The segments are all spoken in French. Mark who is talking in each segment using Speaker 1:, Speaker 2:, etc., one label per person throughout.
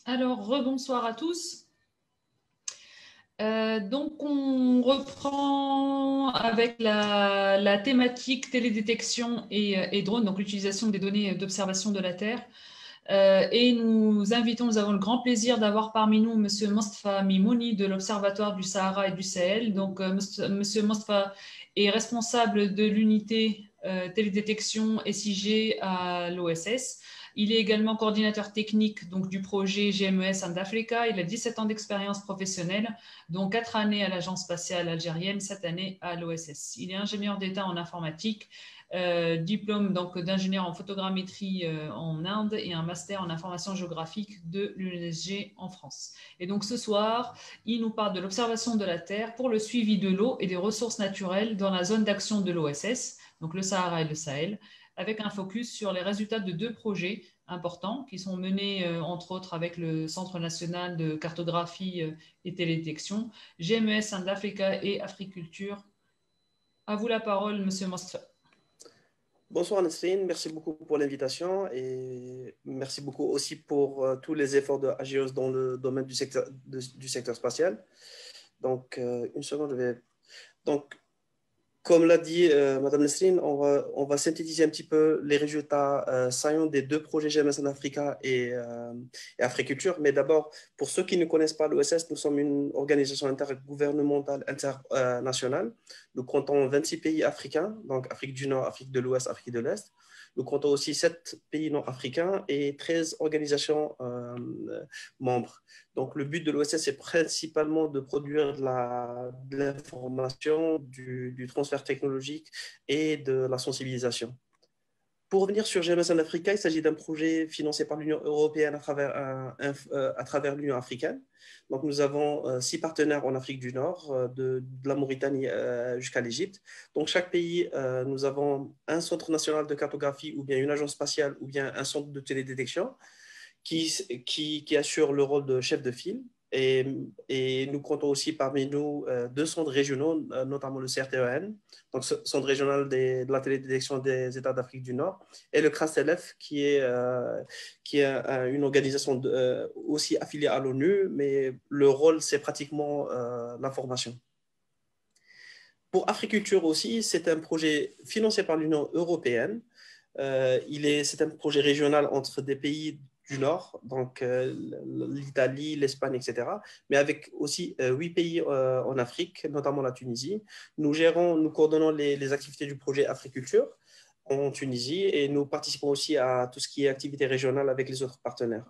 Speaker 1: Alors, rebonsoir à tous. Donc, on reprend avec la thématique télédétection et drone, donc l'utilisation des données d'observation de la Terre. Et nous avons le grand plaisir d'avoir parmi nous M. Mostafa Mimouni de l'Observatoire du Sahara et du Sahel. Donc, M. Mostafa est responsable de l'unité télédétection SIG à l'OSS. Il est également coordinateur technique donc, du projet GMES and Africa. Il a 17 ans d'expérience professionnelle, dont 4 années à l'Agence spatiale algérienne, 7 années à l'OSS. Il est ingénieur d'État en informatique, diplôme d'ingénieur en photogrammétrie en Inde et un master en information géographique de l'UNSG en France. Et donc ce soir, il nous parle de l'observation de la Terre pour le suivi de l'eau et des ressources naturelles dans la zone d'action de l'OSS, donc le Sahara et le Sahel, avec un focus sur les résultats de 2 projets importants qui sont menés entre autres avec le Centre national de cartographie et télédétection, GMES and Africa et Africulture. À vous la parole, Monsieur Mostafa.
Speaker 2: Bonsoir Nesrine, merci beaucoup pour l'invitation et merci beaucoup aussi pour tous les efforts de Agios dans le domaine du secteur spatial. Donc, une seconde, je vais... Donc, comme l'a dit Madame Nesrine, on va synthétiser un petit peu les résultats saillants des 2 projets GMS en Africa et Africulture. Mais d'abord, pour ceux qui ne connaissent pas l'OSS, nous sommes une organisation intergouvernementale internationale. Nous comptons 26 pays africains, donc Afrique du Nord, Afrique de l'Ouest, Afrique de l'Est. Nous comptons aussi 7 pays nord-africains et 13 organisations membres. Donc, le but de l'OSS, c'est principalement de produire de l'information, du transfert technologique et de la sensibilisation. Pour revenir sur GMS en Africa, il s'agit d'un projet financé par l'Union européenne à travers l'Union africaine. Donc, nous avons 6 partenaires en Afrique du Nord, de la Mauritanie jusqu'à l'Égypte. Donc, chaque pays, nous avons un centre national de cartographie ou bien une agence spatiale ou bien un centre de télédétection qui assure le rôle de chef de file. Et nous comptons aussi parmi nous 2 centres régionaux, notamment le CRTEN, donc Centre régional de la télédétection des États d'Afrique du Nord, et le CRASTLF, qui est une organisation aussi affiliée à l'ONU, mais le rôle, c'est pratiquement l'information. Pour Africulture aussi, c'est un projet financé par l'Union européenne. C'est un projet régional entre des pays du Nord, donc l'Italie, l'Espagne, etc., mais avec aussi 8 pays en Afrique, notamment la Tunisie. Nous coordonnons les activités du projet Africulture en Tunisie et nous participons aussi à tout ce qui est activité régionale avec les autres partenaires.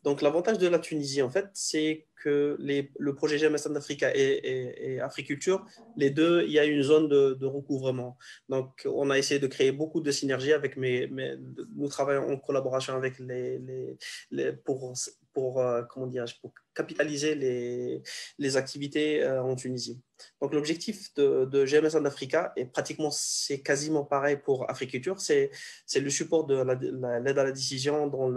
Speaker 2: Donc, l'avantage de la Tunisie, en fait, c'est que le projet GMS en Africa et Africulture, les deux, il y a une zone de recouvrement. Donc, on a essayé de créer beaucoup de synergies avec nous travaillons en collaboration avec pour capitaliser les activités en Tunisie. Donc, l'objectif de GMS en Africa, et pratiquement c'est quasiment pareil pour Africulture, c'est le support de l'aide à la décision dans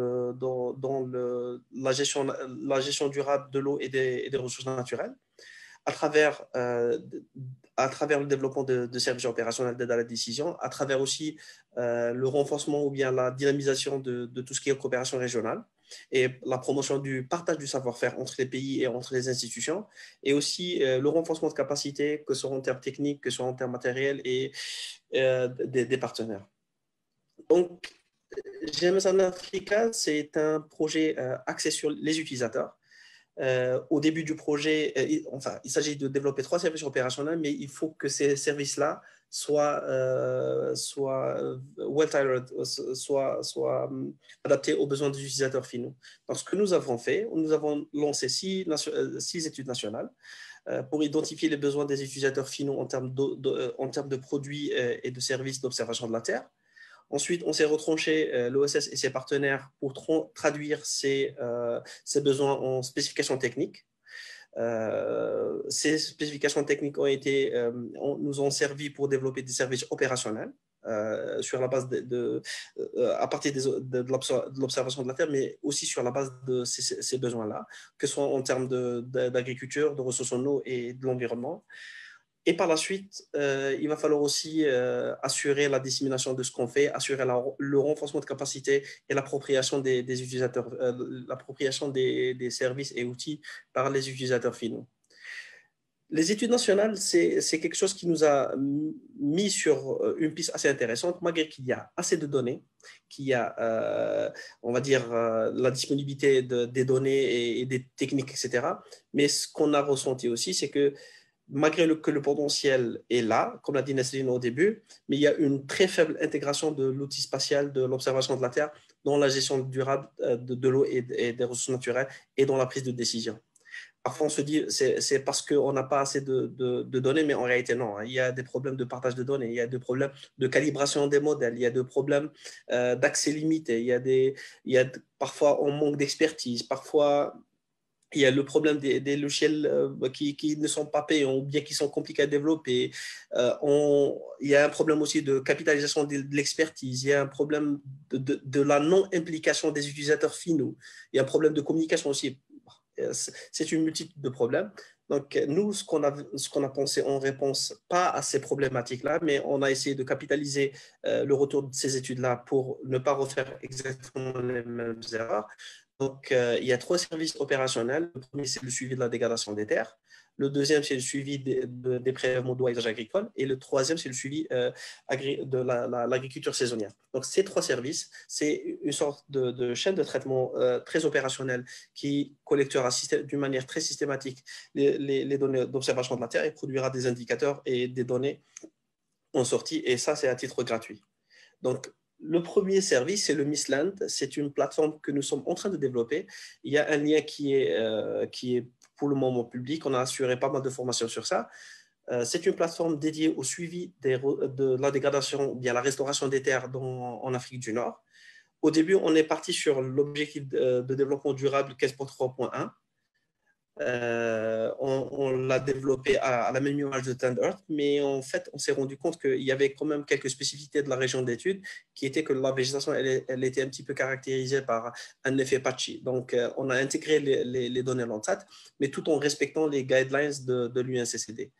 Speaker 2: la gestion durable de l'eau et des ressources naturelles à travers le développement de services opérationnels d'aide à la décision, à travers aussi le renforcement ou bien la dynamisation de tout ce qui est coopération régionale et la promotion du partage du savoir-faire entre les pays et entre les institutions, et aussi le renforcement de capacités, que ce soit en termes techniques, que ce soit en termes matériels et des partenaires. Donc, GMS en Africa, c'est un projet axé sur les utilisateurs. Au début du projet, il s'agit de développer 3 services opérationnels, mais il faut que ces services-là soient well-tailored, soient adaptés aux besoins des utilisateurs finaux. Donc, ce que nous avons fait, nous avons lancé 6 études nationales pour identifier les besoins des utilisateurs finaux en termes de produits et de services d'observation de la Terre. Ensuite, on s'est retranché, l'OSS et ses partenaires, pour traduire ces besoins en spécifications techniques. Ces spécifications techniques nous ont servi pour développer des services opérationnels sur la base à partir de l'observation de la Terre, mais aussi sur la base de ces besoins-là, que ce soit en termes d'agriculture, de ressources en eau et de l'environnement. Et par la suite, il va falloir aussi assurer la dissémination de ce qu'on fait, assurer le renforcement de capacité et l'appropriation des utilisateurs, l'appropriation des services et outils par les utilisateurs finaux. Les études nationales, c'est quelque chose qui nous a mis sur une piste assez intéressante, malgré qu'il y a assez de données, qu'il y a, on va dire, la disponibilité des données et des techniques, etc. Mais ce qu'on a ressenti aussi, c'est que malgré que le potentiel est là, comme l'a dit Nesrine au début, mais il y a une très faible intégration de l'outil spatial de l'observation de la Terre dans la gestion durable de l'eau et des ressources naturelles et dans la prise de décision. Parfois, on se dit c'est parce qu'on n'a pas assez de données, mais en réalité, non. Il y a des problèmes de partage de données, il y a des problèmes de calibration des modèles, il y a des problèmes d'accès limité, parfois, on manque d'expertise, parfois, il y a le problème des logiciels qui ne sont pas payants ou bien qui sont compliqués à développer. Il y a un problème aussi de capitalisation de l'expertise. Il y a un problème de la non-implication des utilisateurs finaux. Il y a un problème de communication aussi. C'est une multitude de problèmes. Donc, nous, ce qu'on a pensé en réponse, pas à ces problématiques-là, mais on a essayé de capitaliser le retour de ces études-là pour ne pas refaire exactement les mêmes erreurs. Donc, il y a 3 services opérationnels. Le premier, c'est le suivi de la dégradation des terres. Le deuxième, c'est le suivi des prélèvements d'eau à usage agricole. Et le troisième, c'est le suivi de l'agriculture saisonnière. Donc, ces 3 services, c'est une sorte de chaîne de traitement très opérationnelle qui collectera d'une manière très systématique les données d'observation de la Terre et produira des indicateurs et des données en sortie. Et ça, c'est à titre gratuit. Donc, le premier service, c'est le Mistland. C'est une plateforme que nous sommes en train de développer. Il y a un lien qui est pour le moment public. On a assuré pas mal de formations sur ça. C'est une plateforme dédiée au suivi de la dégradation, bien la restauration des terres en Afrique du Nord. Au début, on est parti sur l'objectif de développement durable 15.3.1. On l'a développé à la même image de Tend Earth, mais en fait, on s'est rendu compte qu'il y avait quand même quelques spécificités de la région d'étude qui étaient que la végétation, elle était un petit peu caractérisée par un effet patchy. Donc, on a intégré les données Landsat, mais tout en respectant les guidelines de l'UNCCD.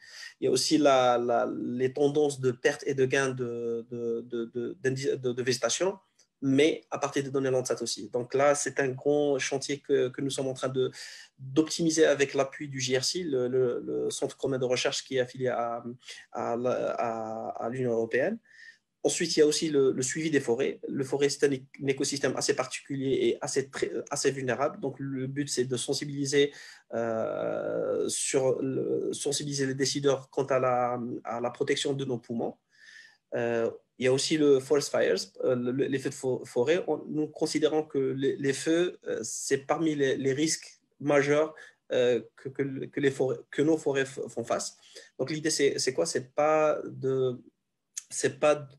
Speaker 2: Il y a aussi les tendances de perte et de gain de végétation, mais à partir des données Landsat aussi. Donc là, c'est un grand chantier que nous sommes en train d'optimiser avec l'appui du JRC, le centre commun de recherche qui est affilié à l'Union européenne. Ensuite, il y a aussi le suivi des forêts. Le forêt, c'est un écosystème assez particulier et assez vulnérable. Donc, le but, c'est de sensibiliser les décideurs quant à la protection de nos poumons. Il y a aussi le forest fires, les feux de forêt. Nous considérons que les feux, c'est parmi les risques majeurs que nos forêts font face. Donc l'idée, c'est quoi? C'est pas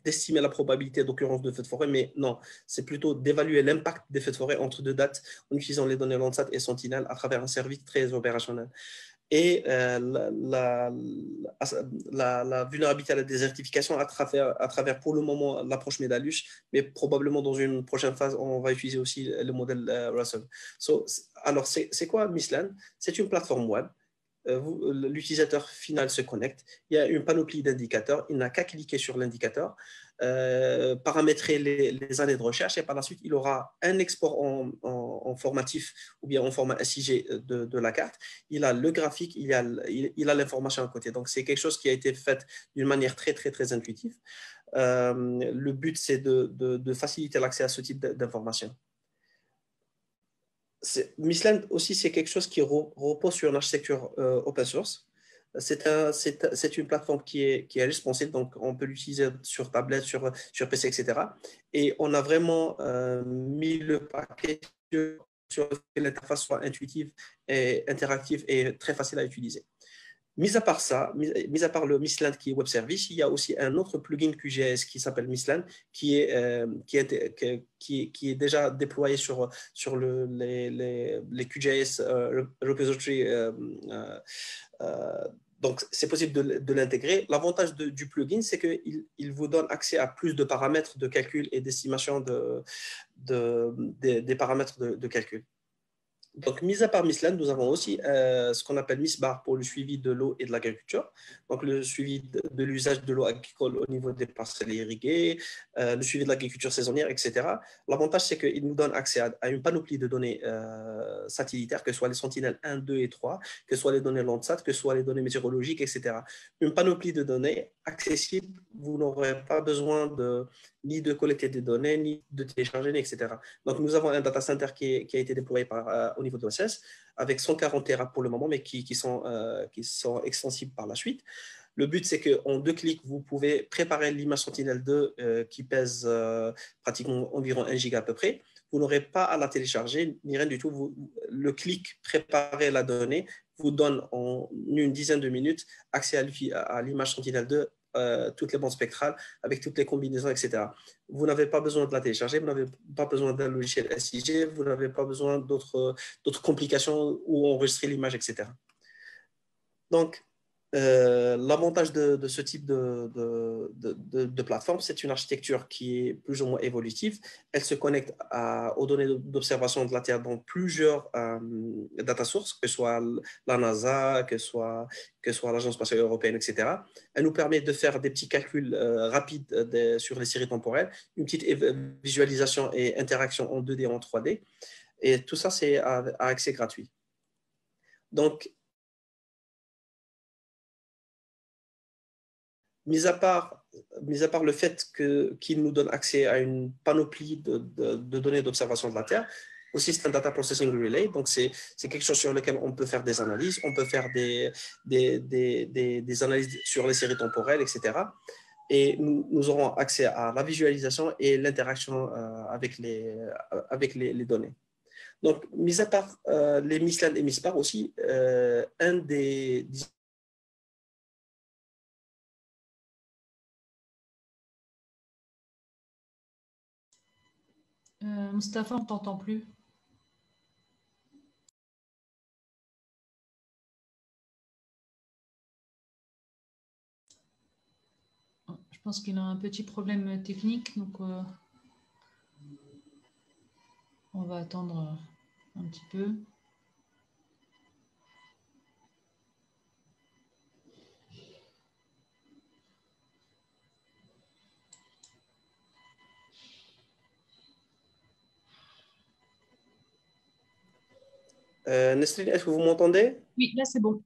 Speaker 2: d'estimer la probabilité d'occurrence de feux de forêt, mais non, c'est plutôt d'évaluer l'impact des feux de forêt entre 2 dates en utilisant les données Landsat et Sentinel à travers un service très opérationnel. Et la vulnérabilité à la désertification à travers pour le moment l'approche Medalus, mais probablement dans une prochaine phase, on va utiliser aussi le modèle Russell. Alors, c'est quoi Mistland? C'est une plateforme web. L'utilisateur final se connecte, il y a une panoplie d'indicateurs, il n'a qu'à cliquer sur l'indicateur, paramétrer les années de recherche et par la suite, il aura un export en formatif ou bien en format SIG de la carte. Il a le graphique, il a l'information à côté. Donc, c'est quelque chose qui a été fait d'une manière très, très, très intuitive. Le but, c'est de faciliter l'accès à ce type d'informations. Mistland aussi, c'est quelque chose qui repose sur une architecture open source. C'est une plateforme qui est responsive, donc on peut l'utiliser sur tablette, sur PC, etc. Et on a vraiment mis le paquet sur que l'interface soit intuitive et interactive et très facile à utiliser. Mis à part ça, mis à part le Mistland qui est web service, il y a aussi un autre plugin QGIS qui s'appelle Mistland qui est déjà déployé sur les QGIS repository. Donc, c'est possible de l'intégrer. L'avantage du plugin, c'est qu'il vous donne accès à plus de paramètres de calcul et d'estimation des paramètres de calcul. Donc, mis à part Missland, nous avons aussi ce qu'on appelle Missbar pour le suivi de l'eau et de l'agriculture. Donc, le suivi de l'usage de l'eau agricole au niveau des parcelles irriguées, le suivi de l'agriculture saisonnière, etc. L'avantage, c'est qu'il nous donne accès à une panoplie de données satellitaires, que ce soit les Sentinelles 1, 2 et 3, que ce soit les données Landsat, que ce soit les données météorologiques, etc. Une panoplie de données accessibles. Vous n'aurez pas besoin ni de collecter des données, ni de télécharger, etc. Donc, nous avons un data center qui a été déployé au niveau de l'OSS avec 140 Tera pour le moment, mais qui sont extensibles par la suite. Le but, c'est qu'en 2 clics, vous pouvez préparer l'image Sentinel-2 qui pèse pratiquement environ 1 giga à peu près. Vous n'aurez pas à la télécharger, ni rien du tout. Le clic préparer la donnée vous donne en une dizaine de minutes accès à l'image Sentinel-2, toutes les bandes spectrales avec toutes les combinaisons, etc. Vous n'avez pas besoin de la télécharger, vous n'avez pas besoin d'un logiciel SIG, vous n'avez pas besoin d'autres complications où enregistrer l'image, etc. Donc, l'avantage de ce type de plateforme, c'est une architecture qui est plus ou moins évolutive. Elle se connecte aux données d'observation de la Terre dans plusieurs data sources, que ce soit la NASA, que ce soit l'Agence spatiale européenne, etc. Elle nous permet de faire des petits calculs rapides sur les séries temporelles, une petite visualisation et interaction en 2D et en 3D. Et tout ça, c'est à accès gratuit. Donc, mis à part le fait qu'il nous donne accès à une panoplie de données d'observation de la Terre, aussi c'est un data processing relay, donc c'est quelque chose sur lequel on peut faire des analyses, on peut faire des analyses sur les séries temporelles, etc. Et nous aurons accès à la visualisation et l'interaction avec les données. Donc, mis à part les Missland et Misspar aussi, un des
Speaker 1: Mustapha, on ne t'entend plus. Je pense qu'il a un petit problème technique, donc on va attendre un petit peu.
Speaker 2: Nestlé, est-ce que vous m'entendez?
Speaker 1: Oui, là c'est bon.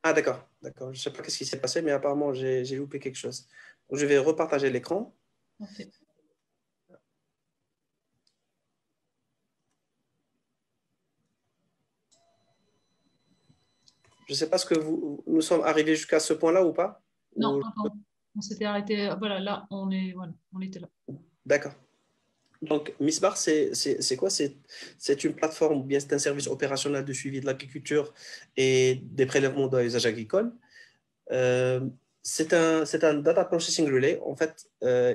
Speaker 2: Ah, d'accord. Je ne sais pas ce qui s'est passé, mais apparemment, j'ai loupé quelque chose. Donc, je vais repartager l'écran.
Speaker 1: Parfait.
Speaker 2: Je ne sais pas ce que nous sommes arrivés jusqu'à ce point-là ou pas?
Speaker 1: Non, attends. On s'était arrêté. Voilà, là, on était là.
Speaker 2: D'accord. Donc, Missbar, c'est quoi? C'est une plateforme, ou bien c'est un service opérationnel de suivi de l'agriculture et des prélèvements d'eau à usage agricole. C'est un data processing relay. En fait,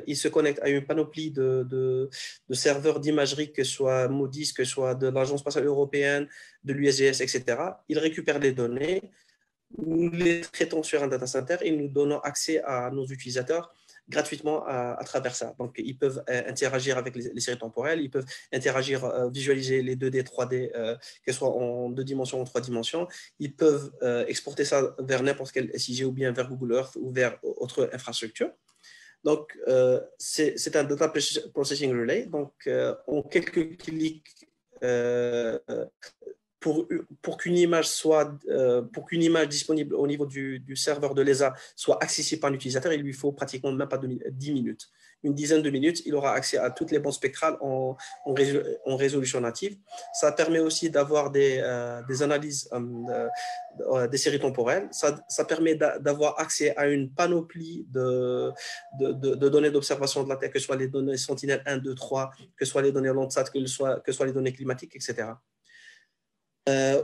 Speaker 2: il se connecte à une panoplie de serveurs d'imagerie, que ce soit Modis, que ce soit de l'Agence spatiale européenne, de l'USGS, etc. Il récupère les données, nous les traitons sur un data center et nous donnons accès à nos utilisateurs gratuitement à travers ça. Donc, ils peuvent interagir avec les séries temporelles, ils peuvent interagir, visualiser les 2D, 3D, que ce soit en 2 dimensions ou en 3 dimensions. Ils peuvent exporter ça vers n'importe quel SIG ou bien vers Google Earth ou vers autre infrastructure. Donc, c'est un data processing relay. Donc, en quelques clics, pour qu'une image disponible au niveau du serveur de l'ESA soit accessible par l'utilisateur, il lui faut pratiquement même pas 10 minutes. Une dizaine de minutes, il aura accès à toutes les bandes spectrales en résolution native. Ça permet aussi d'avoir des analyses des séries temporelles. Ça permet d'avoir accès à une panoplie de données d'observation de la Terre, que ce soit les données Sentinel 1, 2, 3, que ce soit les données Landsat, que ce soit les données climatiques, etc.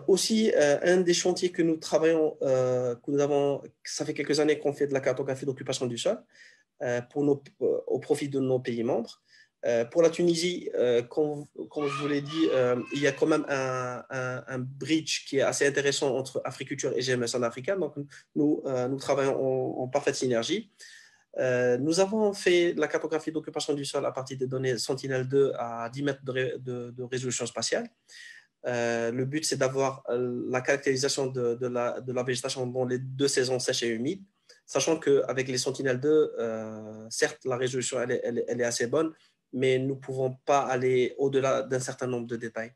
Speaker 2: Aussi, un des chantiers que nous travaillons, ça fait quelques années qu'on fait de la cartographie d'occupation du sol au profit de nos pays membres. Pour la Tunisie, comme je vous l'ai dit, il y a quand même un bridge qui est assez intéressant entre Africulture et GMS en Africa. Donc, nous travaillons en parfaite synergie. Nous avons fait de la cartographie d'occupation du sol à partir des données Sentinel-2 à 10 mètres de résolution spatiale. Le but, c'est d'avoir la caractérisation de la végétation dans les 2 saisons sèches et humides, sachant qu'avec les Sentinelle-2, certes, la résolution elle est assez bonne, mais nous ne pouvons pas aller au-delà d'un certain nombre de détails.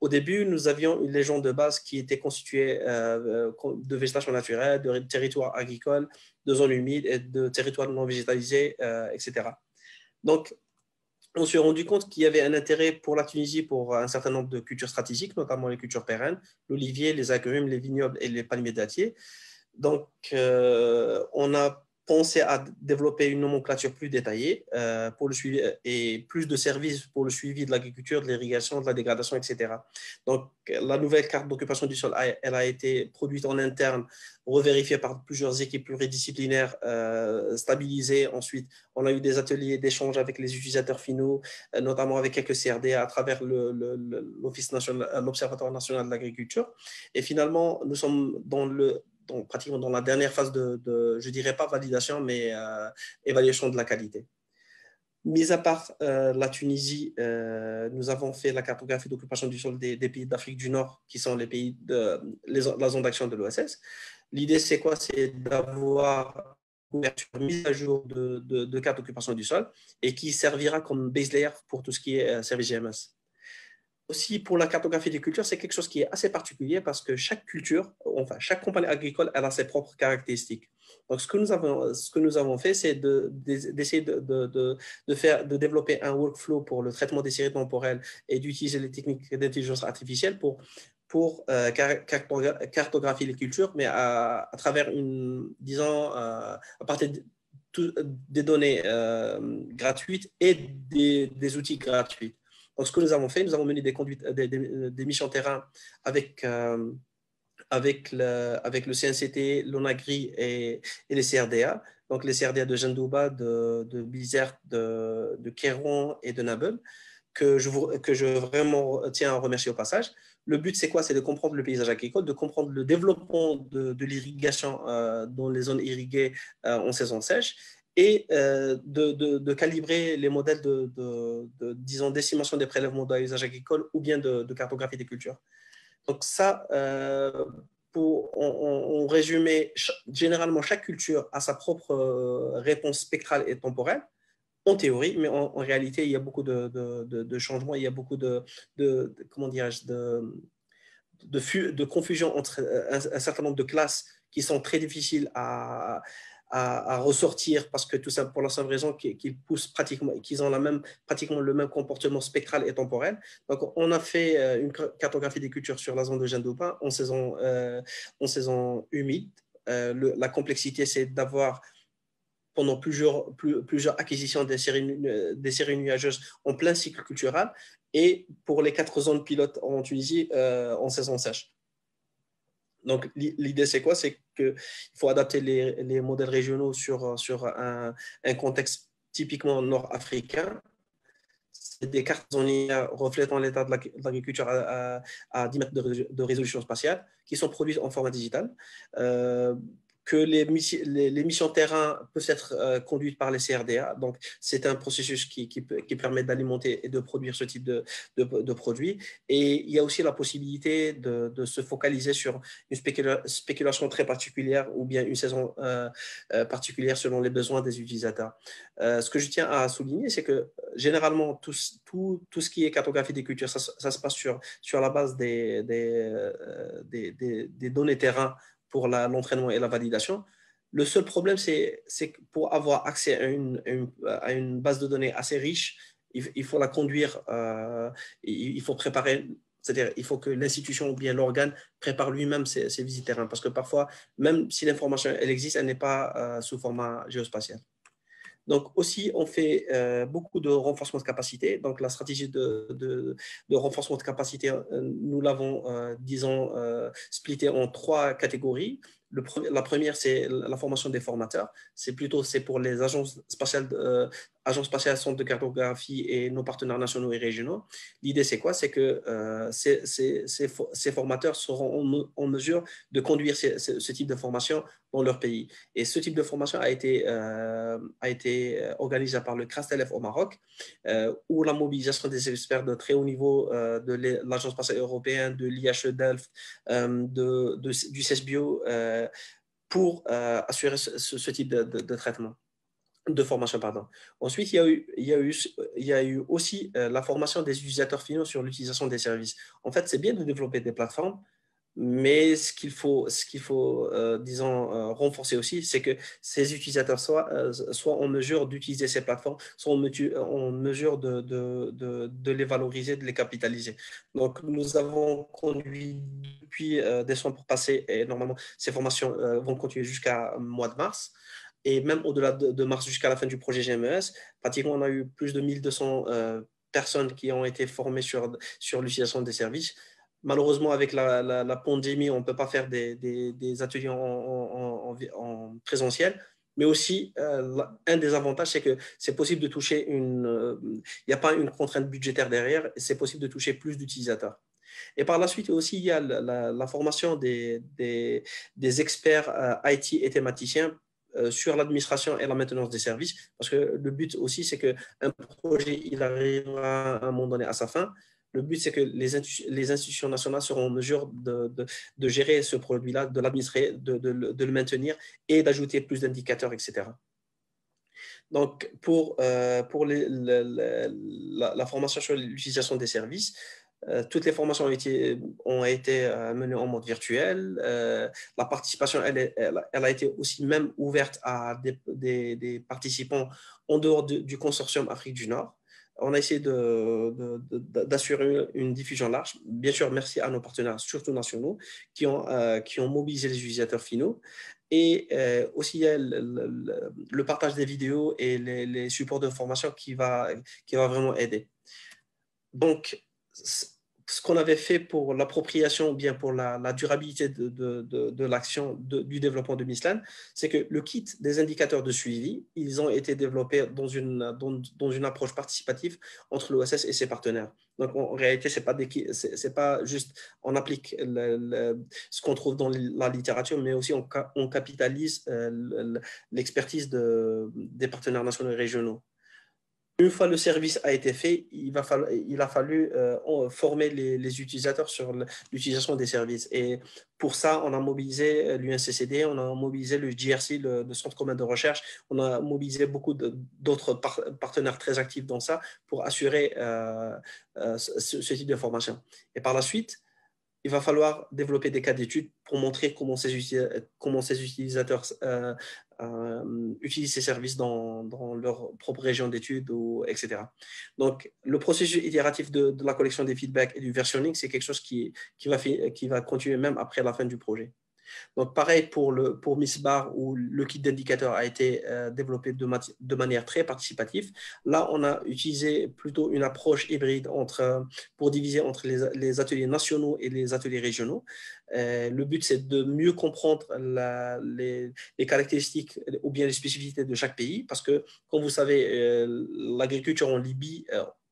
Speaker 2: Au début, nous avions une légende de base qui était constituée de végétation naturelle, de territoires agricoles, de zones humides et de territoires non végétalisés, etc. Donc, on s'est rendu compte qu'il y avait un intérêt pour la Tunisie pour un certain nombre de cultures stratégiques, notamment les cultures pérennes, l'olivier, les agrumes, les vignobles et les palmiers dattiers. Donc, on a pensé à développer une nomenclature plus détaillée pour le suivi et plus de services pour le suivi de l'agriculture, de l'irrigation, de la dégradation, etc. Donc, la nouvelle carte d'occupation du sol, elle a été produite en interne, revérifiée par plusieurs équipes pluridisciplinaires, stabilisées. Ensuite, on a eu des ateliers d'échange avec les utilisateurs finaux, notamment avec quelques CRD à travers l'Office national, l'Observatoire national de l'agriculture. Et finalement, nous sommes pratiquement dans la dernière phase je dirais pas validation, mais évaluation de la qualité. Mis à part la Tunisie, nous avons fait la cartographie d'occupation du sol des pays d'Afrique du Nord, qui sont les pays de la zone d'action de l'OSS. L'idée, c'est quoi? C'est d'avoir une couverture mise à jour de carte d'occupation du sol et qui servira comme base layer pour tout ce qui est service GMS. Aussi, pour la cartographie des cultures, c'est quelque chose qui est assez particulier parce que chaque culture, enfin, chaque compagnie agricole, elle a ses propres caractéristiques. Donc, ce que nous avons fait, c'est d'essayer de développer un workflow pour le traitement des séries temporelles et d'utiliser les techniques d'intelligence artificielle pour cartographier les cultures, mais à travers à partir des données gratuites et des outils gratuits. Donc, ce que nous avons fait, nous avons mené des missions terrain avec le CNCT, l'ONAGRI et les CRDA. Donc, les CRDA de Jendouba, de Bizerte, de Kéron et de Nabeul, que je vraiment tiens à remercier au passage. Le but, c'est quoi? C'est de comprendre le paysage agricole, de comprendre le développement de l'irrigation dans les zones irriguées en saison sèche, et de calibrer les modèles disons, d'estimation des prélèvements d'usage agricole ou bien de cartographie des cultures. Donc ça, en résumé, généralement, chaque culture a sa propre réponse spectrale et temporelle, en théorie, mais en réalité, il y a beaucoup de changements, il y a beaucoup comment dirais-je, de confusion entre un certain nombre de classes qui sont très difficiles à ressortir parce que tout ça pour la simple raison qu'ils poussent pratiquement, qu'ils ont pratiquement le même comportement spectral et temporel. Donc, on a fait une cartographie des cultures sur la zone de Jendouba en saison humide. La complexité, c'est d'avoir pendant plusieurs acquisitions des séries nuageuses en plein cycle culturel et pour les 4 zones pilotes en Tunisie en saison sèche. Donc, l'idée, c'est quoi? C'est qu'il faut adapter les modèles régionaux sur un contexte typiquement nord-africain. C'est des cartes reflétant l'état de l'agriculture à 10 mètres de résolution spatiale qui sont produites en format digital. Que les missions terrain peuvent être conduites par les CRDA. Donc, c'est un processus qui permet d'alimenter et de produire ce type de produits. Et il y a aussi la possibilité de se focaliser sur une spéculation très particulière ou bien une saison particulière selon les besoins des utilisateurs. Ce que je tiens à souligner, c'est que généralement, tout ce qui est cartographie des cultures, ça se passe sur la base des données terrain pour l'entraînement et la validation. Le seul problème, c'est que pour avoir accès à une base de données assez riche, il faut la conduire, il faut préparer, c'est-à-dire il faut que l'institution ou bien l'organe prépare lui-même ses visites terrain, parce que parfois, même si l'information elle existe, elle n'est pas sous format géospatial. Donc aussi, on fait beaucoup de renforcement de capacité. Donc la stratégie de renforcement de capacité, nous l'avons, disons, splitté en 3 catégories. La première, c'est la formation des formateurs. C'est pour les agences spatiales, centres de cartographie et nos partenaires nationaux et régionaux. L'idée, c'est quoi? C'est que ces formateurs seront en mesure de conduire ce type de formation dans leur pays. Et ce type de formation a été organisé par le CRASTELF au Maroc, où la mobilisation des experts de très haut niveau de l'Agence spatiale européenne, de l'IHE Delft, du CESBio, pour assurer ce type de traitement, de formation, pardon. Ensuite, il y a eu aussi la formation des utilisateurs finaux sur l'utilisation des services. En fait, c'est bien de développer des plateformes, mais ce qu'il faut disons, renforcer aussi, c'est que ces utilisateurs soient en mesure d'utiliser ces plateformes, soient en mesure de les valoriser, de les capitaliser. Donc, nous avons conduit depuis décembre passé, et normalement, ces formations vont continuer jusqu'à mois de mars. Et même au-delà de mars jusqu'à la fin du projet GMES, pratiquement, on a eu plus de 1200 personnes qui ont été formées sur l'utilisation des services. Malheureusement, avec la pandémie, on ne peut pas faire des ateliers en présentiel. Mais aussi, un des avantages, c'est que c'est possible de toucher il n'y a pas une contrainte budgétaire derrière, c'est possible de toucher plus d'utilisateurs. Et par la suite aussi, il y a la formation des experts IT et thématiciens sur l'administration et la maintenance des services, parce que le but aussi, c'est qu'un projet, il arrivera à un moment donné à sa fin. Le but, c'est que les institutions nationales seront en mesure de gérer ce produit-là, de l'administrer, de le maintenir et d'ajouter plus d'indicateurs, etc. Donc, pour la formation sur l'utilisation des services, toutes les formations ont été menées en mode virtuel. La participation, elle a été aussi même ouverte à des participants en dehors du consortium Afrique du Nord. On a essayé d'assurer une diffusion large. Bien sûr, merci à nos partenaires, surtout nationaux, qui ont mobilisé les utilisateurs finaux. Et aussi, il y a le partage des vidéos et les supports de formation qui va vraiment aider. Donc, ce qu'on avait fait pour l'appropriation ou bien pour la durabilité de l'action du développement de Mistlan, c'est que le kit des indicateurs de suivi, ils ont été développés dans une approche participative entre l'OSS et ses partenaires. Donc, en réalité, c'est pas juste on applique ce qu'on trouve dans la littérature, mais aussi on capitalise l'expertise des partenaires nationaux et régionaux. Une fois le service a été fait, il a fallu former les utilisateurs sur l'utilisation des services. Et pour ça, on a mobilisé l'UNCCD, on a mobilisé le JRC, le Centre commun de recherche, on a mobilisé beaucoup d'autres partenaires très actifs dans ça pour assurer ce type de formation. Et par la suite, il va falloir développer des cas d'études pour montrer comment ces utilisateurs utilisent ces services dans leur propre région d'études, etc. Donc, le processus itératif de la collection des feedbacks et du versionning, c'est quelque chose qui va continuer même après la fin du projet. Donc, pareil pour Missbar, où le kit d'indicateur a été développé de manière très participative. Là, on a utilisé plutôt une approche hybride pour diviser entre les ateliers nationaux et les ateliers régionaux. Le but, c'est de mieux comprendre les caractéristiques ou bien les spécificités de chaque pays, parce que, comme vous savez, l'agriculture en Libye,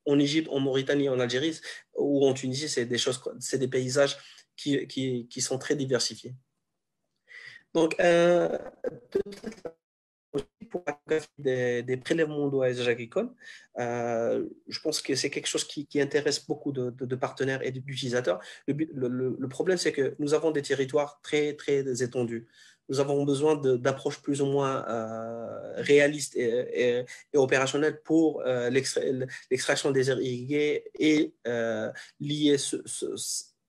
Speaker 2: en Égypte, en Mauritanie, en Algérie ou en Tunisie, c'est des paysages qui sont très diversifiés. Donc, pour des prélèvements d'OASG agricoles, je pense que c'est quelque chose qui intéresse beaucoup de partenaires et d'utilisateurs. Le problème, c'est que nous avons des territoires très, très étendus. Nous avons besoin d'approches plus ou moins réalistes et opérationnelles pour l'extraction des aires irriguées et lier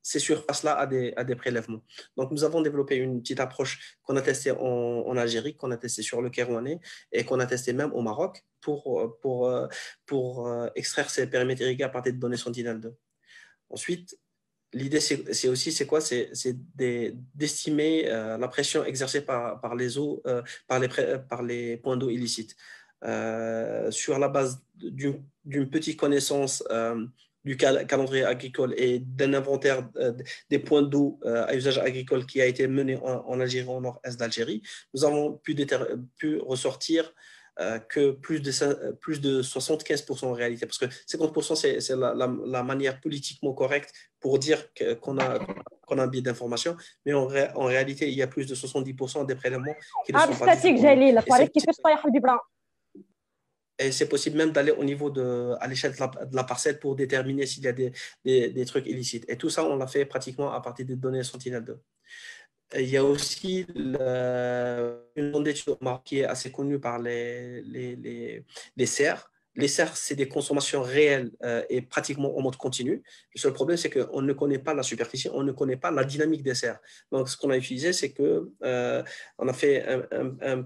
Speaker 2: ces surfaces-là à des prélèvements. Donc, nous avons développé une petite approche qu'on a testée en Algérie, qu'on a testée sur le Kérouanais et qu'on a testée même au Maroc pour extraire ces périmètres irrigués à partir de données Sentinel-2. Ensuite, l'idée, c'est aussi, c'est quoi? C'est d'estimer la pression exercée par les eaux, par les points d'eau illicites. Sur la base d'une petite connaissance du calendrier agricole et d'un inventaire des points d'eau à usage agricole qui a été mené en Algérie, au nord-est d'Algérie, nous avons pu ressortir que plus de 75% en réalité, parce que 50% c'est la manière politiquement correcte pour dire qu'on a un biais d'information, mais en réalité, il y a plus de 70% des prélèvements qui ne sont pas du tout
Speaker 3: بستاتيك
Speaker 2: connus.
Speaker 3: جليل طريق كيفاش طايح الببرة.
Speaker 2: Et c'est possible même d'aller au niveau à l'échelle de la parcelle pour déterminer s'il y a des trucs illicites. Et tout ça, on l'a fait pratiquement à partir des données Sentinel-2. Il y a aussi une zone d'étude qui est assez connue par les serres. Les serres, c'est des consommations réelles et pratiquement en mode continu. Le seul problème, c'est qu'on ne connaît pas la superficie, on ne connaît pas la dynamique des serres. Donc, ce qu'on a utilisé, c'est qu'on a fait un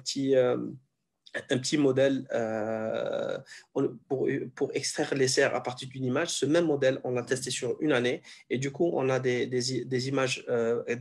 Speaker 2: petit modèle pour extraire les serres à partir d'une image. Ce même modèle, on l'a testé sur une année et du coup, on a des images,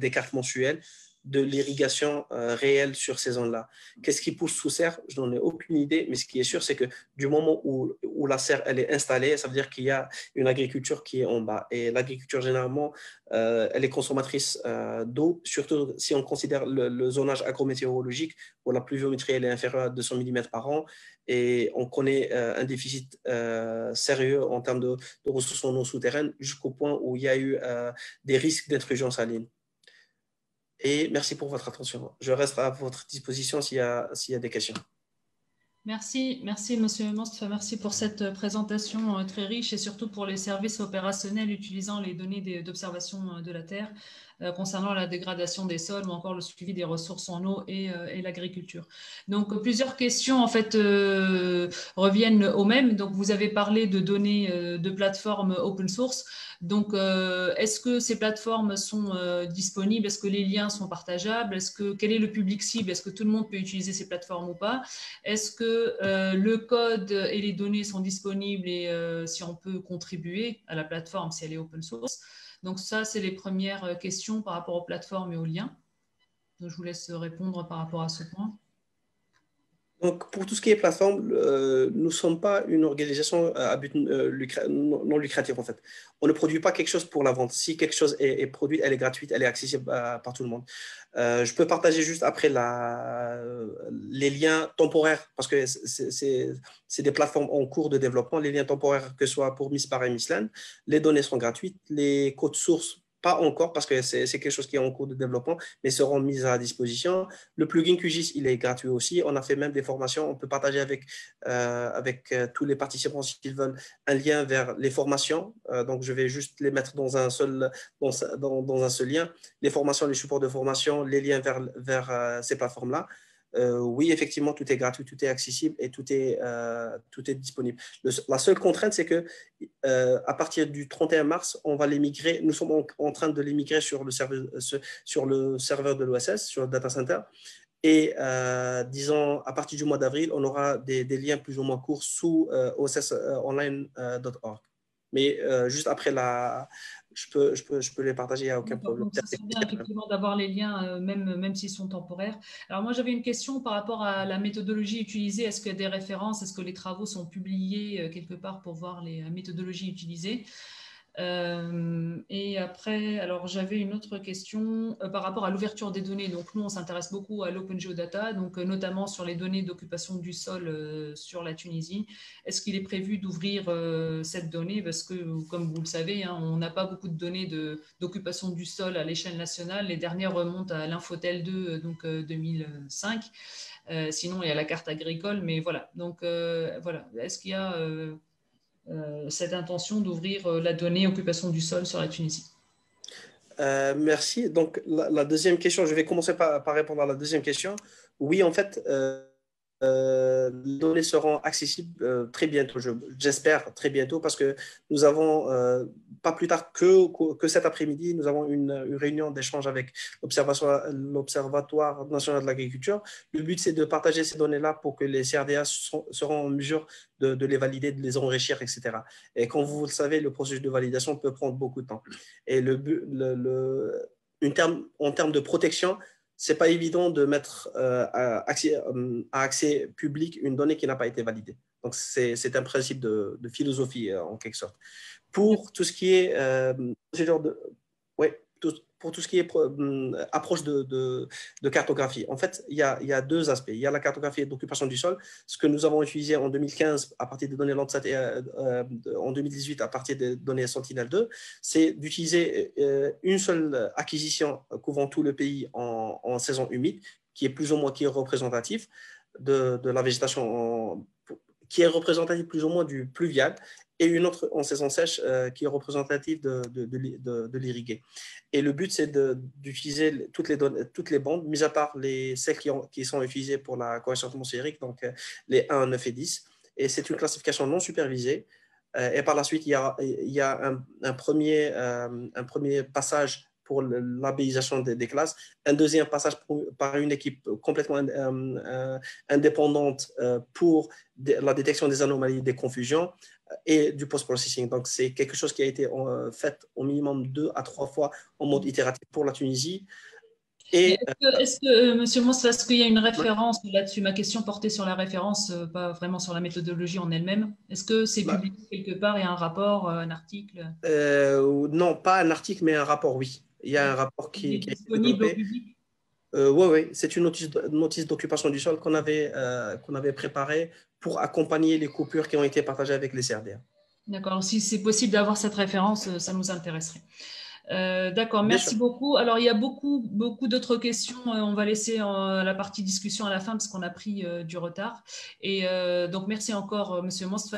Speaker 2: des cartes mensuelles de l'irrigation réelle sur ces zones-là. Qu'est-ce qui pousse sous serre? Je n'en ai aucune idée, mais ce qui est sûr, c'est que du moment où la serre elle est installée, ça veut dire qu'il y a une agriculture qui est en bas. Et l'agriculture, généralement, elle est consommatrice d'eau, surtout si on considère le zonage agrométéorologique, où la pluviométrie elle est inférieure à 200 mm par an, et on connaît un déficit sérieux en termes de ressources en eau souterraine, jusqu'au point où il y a eu des risques d'intrusion saline. Et merci pour votre attention. Je reste à votre disposition s'il y a des questions.
Speaker 1: Merci, Monsieur Monstre. Merci pour cette présentation très riche et surtout pour les services opérationnels utilisant les données d'observation de la Terre concernant la dégradation des sols ou encore le suivi des ressources en eau et l'agriculture. Donc, plusieurs questions en fait reviennent aux mêmes. Donc, vous avez parlé de données de plateformes open source. Donc, est-ce que ces plateformes sont disponibles? Est-ce que les liens sont partageables? Quel est le public cible? Est-ce que tout le monde peut utiliser ces plateformes ou pas? Est-ce que le code et les données sont disponibles et si on peut contribuer à la plateforme si elle est open source? Donc ça, c'est les premières questions par rapport aux plateformes et aux liens. Donc, je vous laisse répondre par rapport à ce point.
Speaker 2: Donc, pour tout ce qui est plateforme, nous ne sommes pas une organisation à but non lucratif, en fait. On ne produit pas quelque chose pour la vente. Si quelque chose est produit, elle est gratuite, elle est accessible par tout le monde. Je peux partager juste après les liens temporaires, parce que c'est des plateformes en cours de développement. Les liens temporaires, que ce soit pour Mispar et Mislan, les données sont gratuites. Les codes sources, pas encore, parce que c'est quelque chose qui est en cours de développement, mais seront mises à disposition. Le plugin QGIS, il est gratuit aussi. On a fait même des formations. On peut partager avec tous les participants s'ils veulent un lien vers les formations. Donc, je vais juste les mettre dans un seul lien. Les formations, les supports de formation, les liens vers ces plateformes-là. Oui, effectivement, tout est gratuit, tout est accessible et tout est disponible. La seule contrainte, c'est que à partir du 31 mars, on va les migrer. Nous sommes en train de les migrer sur le serveur de l'OSS, sur le data center. Et disons, à partir du mois d'avril, on aura des liens plus ou moins courts sous ossonline.org. Mais juste après je peux les partager, il n'y a aucun problème.
Speaker 1: Donc, ça serait bien effectivement d'avoir les liens, même s'ils sont temporaires. Alors, moi, j'avais une question par rapport à la méthodologie utilisée. Est-ce qu'il y a des références? Est-ce que les travaux sont publiés quelque part pour voir les méthodologies utilisées? Et après, alors j'avais une autre question par rapport à l'ouverture des données. Donc nous, on s'intéresse beaucoup à l'Open Geodata, donc notamment sur les données d'occupation du sol sur la Tunisie. Est-ce qu'il est prévu d'ouvrir cette donnée? Parce que, comme vous le savez, hein, on n'a pas beaucoup de données d'occupation du sol à l'échelle nationale. Les dernières remontent à l'Infotel 2, donc 2005. Sinon, il y a la carte agricole, mais voilà. Donc voilà, est-ce qu'il y a cette intention d'ouvrir la donnée occupation du sol sur la Tunisie?
Speaker 2: Merci. Donc, la deuxième question, je vais commencer par répondre à la deuxième question. Oui, en fait, les données seront accessibles très bientôt, j'espère très bientôt, parce que nous avons, pas plus tard que cet après-midi, nous avons une réunion d'échange avec l'Observatoire national de l'agriculture. Le but, c'est de partager ces données-là pour que les CRDA seront en mesure de les valider, de les enrichir, etc. Et comme vous le savez, le processus de validation peut prendre beaucoup de temps. Et en termes de protection, ce n'est pas évident de mettre à accès public une donnée qui n'a pas été validée. Donc, c'est un principe de philosophie, en quelque sorte. Pour tout ce qui est ouais, pour tout ce qui est approche de cartographie. En fait, il y a deux aspects. Il y a la cartographie d'occupation du sol, ce que nous avons utilisé en 2015 à partir des données Landsat et en 2018 à partir des données Sentinel-2, c'est d'utiliser une seule acquisition couvrant tout le pays en saison humide, qui est plus ou moins représentatif de la végétation, qui est représentatif plus ou moins du pluvial, et une autre en saison sèche qui est représentative de l'irrigué. Et le but, c'est d'utiliser toutes les bandes, mis à part celles qui sont utilisées pour la correction atmosphérique, donc les 1, 9 et 10. Et c'est une classification non supervisée. Et par la suite, il y a un premier passage pour labellisation des classes, un deuxième passage par une équipe complètement indépendante pour la détection des anomalies, des confusions et du post-processing. Donc, c'est quelque chose qui a été fait au minimum 2 à 3 fois en mode itératif pour la Tunisie.
Speaker 1: Et Monsieur Monstre, est-ce qu'il y a une référence là-dessus? Ma question portait sur la référence, pas vraiment sur la méthodologie en elle-même. Est-ce que c'est publié quelque part? Il y a un rapport, un article?
Speaker 2: Non, pas un article, mais un rapport, oui. Il y a un rapport qui est
Speaker 1: disponible au public?
Speaker 2: Oui, c'est une notice d'occupation du sol qu'on avait préparée pour accompagner les coupures qui ont été partagées avec les CRDA.
Speaker 1: D'accord. Si c'est possible d'avoir cette référence, ça nous intéresserait. D'accord, merci beaucoup. Alors, il y a beaucoup d'autres questions. On va laisser la partie discussion à la fin parce qu'on a pris du retard. Et donc, merci encore, Monsieur Monstre.